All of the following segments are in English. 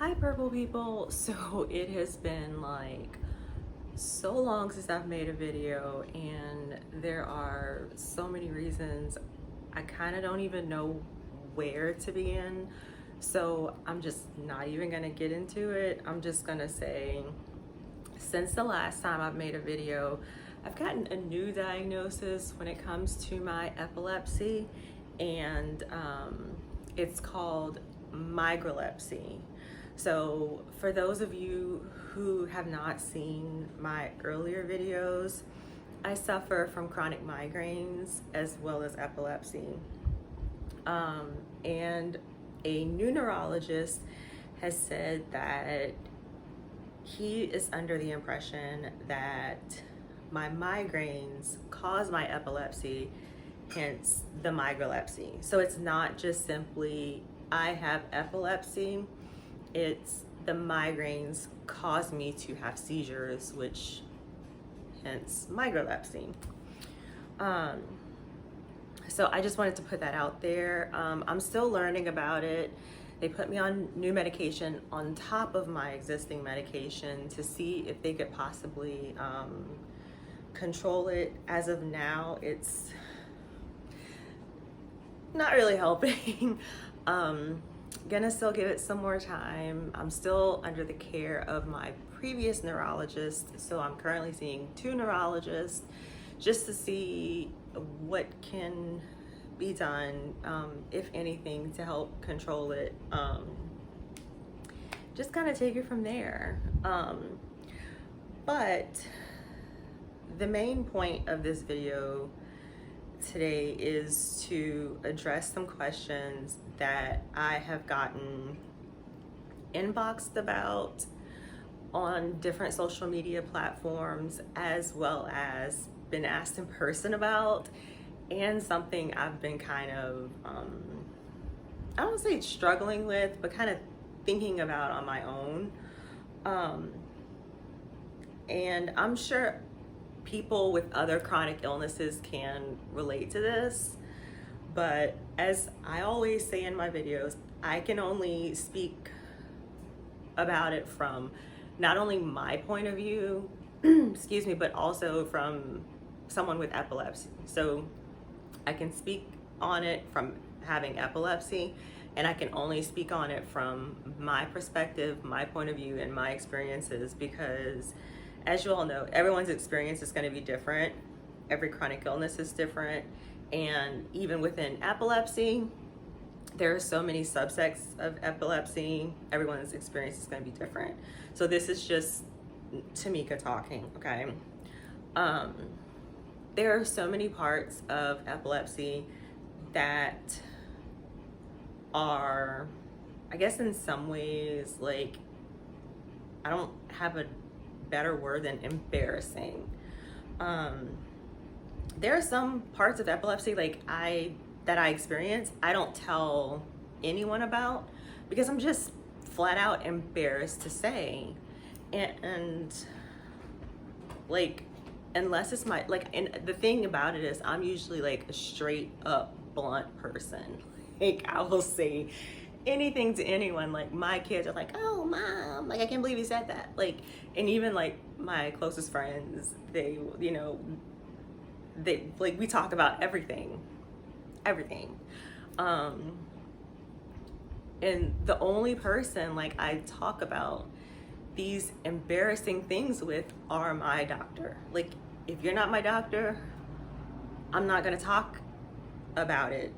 Hi purple people. So it has been like so long since I've made a video, and there are so many reasons I kind of don't even know where to begin. So I'm just not even gonna get into it. I'm just gonna say, since the last time I've made a video, I've gotten a new diagnosis when it comes to my epilepsy, and it's called migrelepsy. So for those of you who have not seen my earlier videos, I suffer from chronic migraines as well as epilepsy. And a new neurologist has said that he is under the impression that my migraines cause my epilepsy, hence the migrelepsy. So it's not just simply I have epilepsy, it's the migraines cause me to have seizures, which hence migrelepsy. So I just wanted to put that out there. I'm still learning about it. They put me on new medication on top of my existing medication to see if they could possibly control it. As of now, it's not really helping. Gonna still give it some more time. I'm still under the care of my previous neurologist, so I'm currently seeing two neurologists just to see what can be done, if anything, to help control it. Just kind of take it from there. But the main point of this video today is to address some questions that I have gotten inboxed about on different social media platforms, as well as been asked in person about, and something I've been kind of, I don't say struggling with, but kind of thinking about on my own. And I'm sure people with other chronic illnesses can relate to this, but as I always say in my videos, I can only speak about it from not only my point of view, excuse me, but also from someone with epilepsy. So I can speak on it from having epilepsy, and I can only speak on it from my perspective, my point of view, and my experiences, because as you all know, everyone's experience is going to be different. Every chronic illness is different. And even within epilepsy, there are so many subsects of epilepsy. Everyone's experience is going to be different. So this is just Tamika talking, okay? There are so many parts of epilepsy that are, I guess in some ways, like, I don't have a better word than embarrassing. There are some parts of epilepsy that I experience, I don't tell anyone about because I'm just flat out embarrassed to say. And like, unless it's my, like, and the thing about it is I'm usually like a straight up blunt person. Like, I will say anything to anyone. Like, my kids are like, oh mom, like, I can't believe you said that. Like, and even like my closest friends, they, you know, they, like, we talk about everything. And the only person like I talk about these embarrassing things with are my doctor. Like, if you're not my doctor, I'm not gonna talk about it.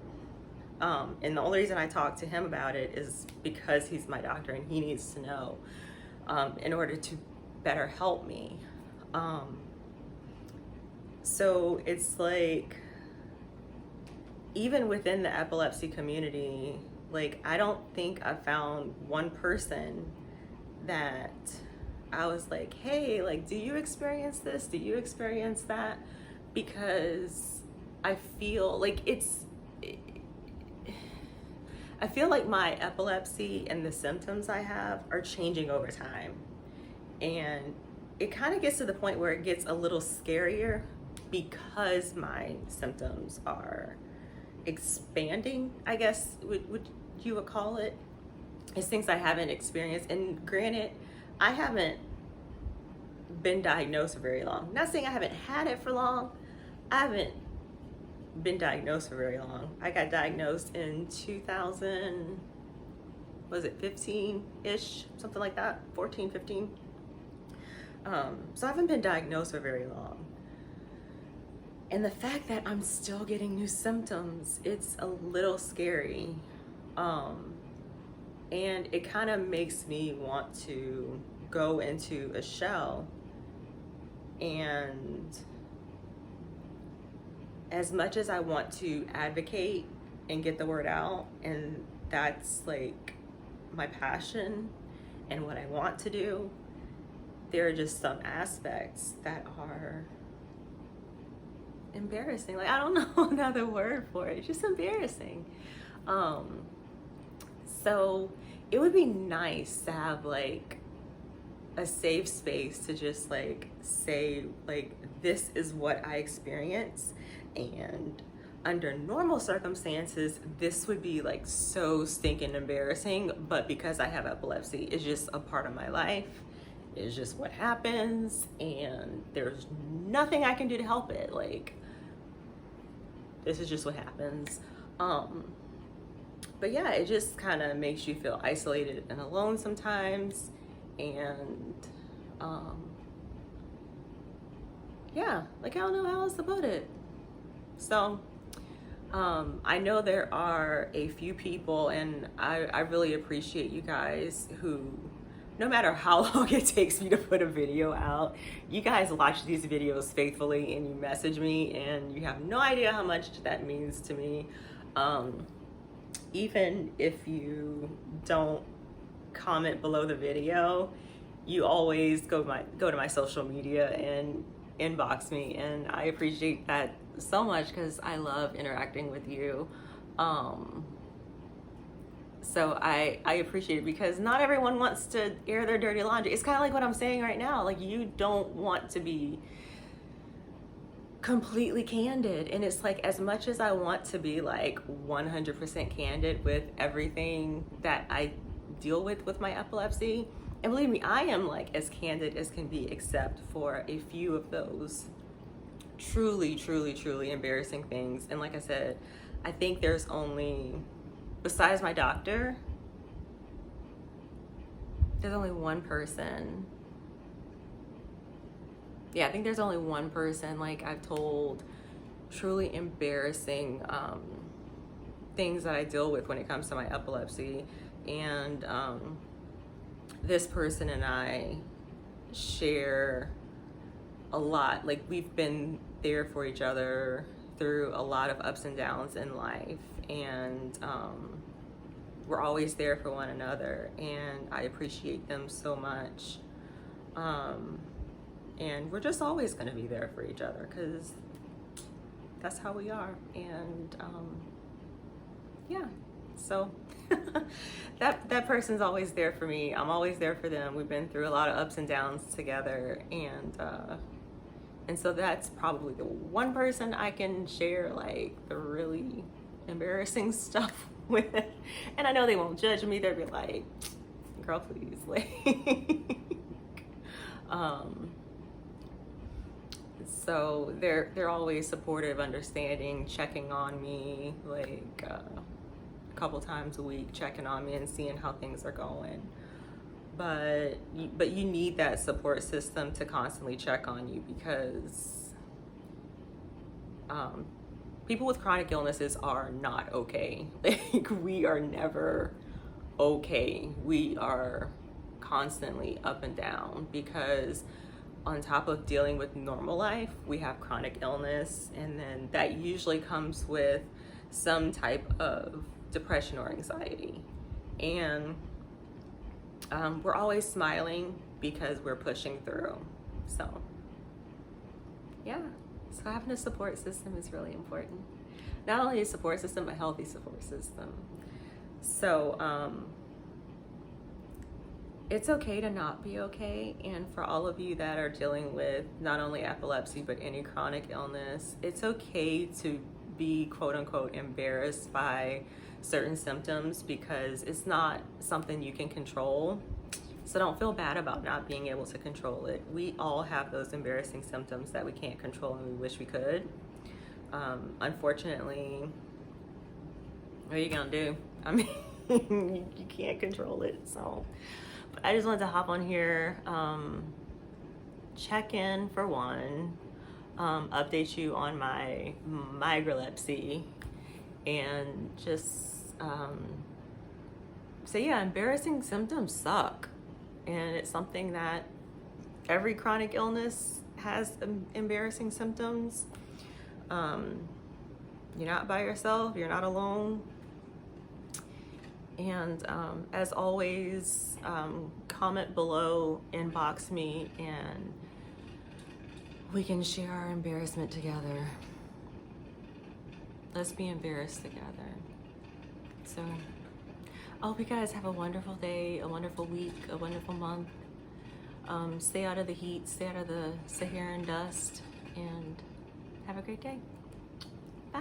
And the only reason I talk to him about it is because he's my doctor and he needs to know in order to better help me. So it's like, even within the epilepsy community, like, I don't think I found one person that I was like, hey, like, do you experience this? Do you experience that? Because I feel like I feel like my epilepsy and the symptoms I have are changing over time. And it kind of gets to the point where it gets a little scarier because my symptoms are expanding, I guess, would you would call it. It's things I haven't experienced. And granted, I haven't been diagnosed for very long. Not saying I haven't had it for long. I haven't been diagnosed for very long. I got diagnosed in 2000, was it 15-ish, something like that, 14, 15. So I haven't been diagnosed for very long. And the fact that I'm still getting new symptoms, it's a little scary. And it kind of makes me want to go into a shell. And as much as I want to advocate and get the word out, and that's like my passion and what I want to do, there are just some aspects that are embarrassing. Like, I don't know another word for it. It's just embarrassing. So it would be nice to have like a safe space to just like say like, this is what I experience, and under normal circumstances this would be like so stinking embarrassing, but because I have epilepsy, it's just a part of my life. It's just what happens, and there's nothing I can do to help it. Like, this is just what happens. But yeah, it just kind of makes you feel isolated and alone sometimes. And yeah, like, I don't know how else to put it. So I know there are a few people, and I really appreciate you guys who, no matter how long it takes me to put a video out, you guys watch these videos faithfully and you message me, and you have no idea how much that means to me. Even if you don't comment below the video, you always go to my social media and inbox me, and I appreciate that so much because I love interacting with you. So I appreciate it, because not everyone wants to air their dirty laundry. It's kind of like what I'm saying right now. Like, you don't want to be completely candid. And it's like, as much as I want to be like 100% candid with everything that I deal with my epilepsy, and believe me, I am like as candid as can be, except for a few of those truly, truly, truly embarrassing things. And like I said, I think there's only, besides my doctor, there's only one person. Yeah, I think there's only one person like I've told truly embarrassing things that I deal with when it comes to my epilepsy. And this person and I share a lot. Like, we've been there for each other through a lot of ups and downs in life, and we're always there for one another, and I appreciate them so much. And we're just always going to be there for each other, because that's how we are. And yeah, so that person's always there for me. I'm always there for them. We've been through a lot of ups and downs together, and so that's probably the one person I can share like the really embarrassing stuff with. And I know they won't judge me. They'll be like, girl, please. Like, so they're always supportive, understanding, checking on me, like a couple times a week, checking on me and seeing how things are going. But you need that support system to constantly check on you, because people with chronic illnesses are not okay. Like, we are never okay. We are constantly up and down, because on top of dealing with normal life, we have chronic illness, and then that usually comes with some type of depression or anxiety. And we're always smiling because we're pushing through. So yeah, so having a support system is really important. Not only a support system, a healthy support system. So it's okay to not be okay. And for all of you that are dealing with not only epilepsy, but any chronic illness, it's okay to be quote unquote embarrassed by certain symptoms because it's not something you can control. So don't feel bad about not being able to control it. We all have those embarrassing symptoms that we can't control and we wish we could. Unfortunately, what are you gonna do? I mean, you can't control it. So, but I just wanted to hop on here, check in for one, update you on my epilepsy, and just say, yeah, embarrassing symptoms suck. And it's something that every chronic illness has embarrassing symptoms. You're not by yourself, you're not alone. And as always, comment below, inbox me, and we can share our embarrassment together. Let's be embarrassed together. So I hope you guys have a wonderful day, a wonderful week, a wonderful month. Stay out of the heat, stay out of the Saharan dust, and have a great day. Bye.